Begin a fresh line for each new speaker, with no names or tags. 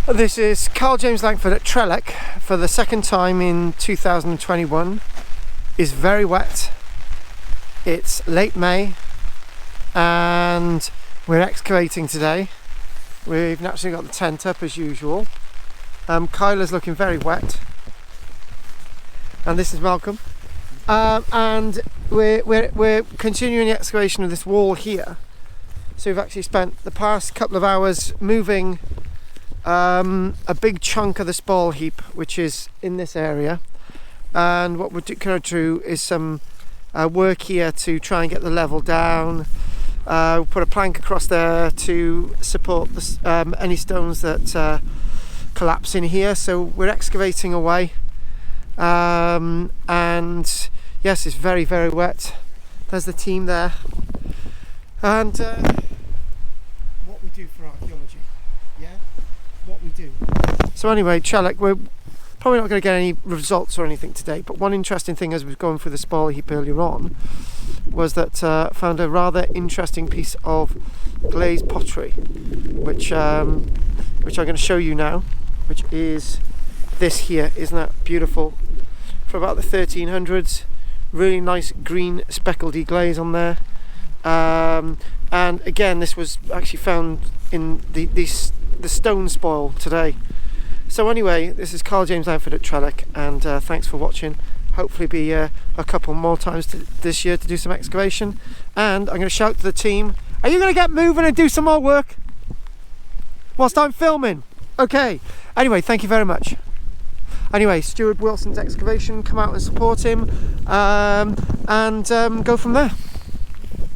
This is KARL-JAMES Langford at Trelleck for the second time in 2021. It's very wet. It's late May and we're excavating today. We've naturally got the tent up as usual. Kyla's looking very wet. And this is Malcolm. And we're continuing the excavation of this wall here. So we've actually spent the past couple of hours moving a big chunk of the spoil heap, which is in this area, and what we're going to do is some work here to try and get the level down. We'll put a plank across there to support the, any stones that collapse in here. So we're excavating away, and yes, it's very, very wet. There's the team there, and what we do for archaeology, yeah, what we do. So anyway, Trelleck, we're probably not going to get any results or anything today, but one interesting thing as we were going through the spoil heap earlier on was that found a rather interesting piece of glazed pottery, which I'm going to show you now, which is this here. Isn't that beautiful? For about the 1300s, really nice green speckledy glaze on there. And again, this was actually found in the stone spoil today. So anyway, this is KARL-JAMES Langford at Trelleck, and thanks for watching. Hopefully be a couple more times this year to do some excavation. And I'm going to shout to the team, are you going to get moving and do some more work whilst I'm filming? Okay, anyway, thank you very much. Anyway, Stuart Wilson's excavation, come out and support him, and go from there.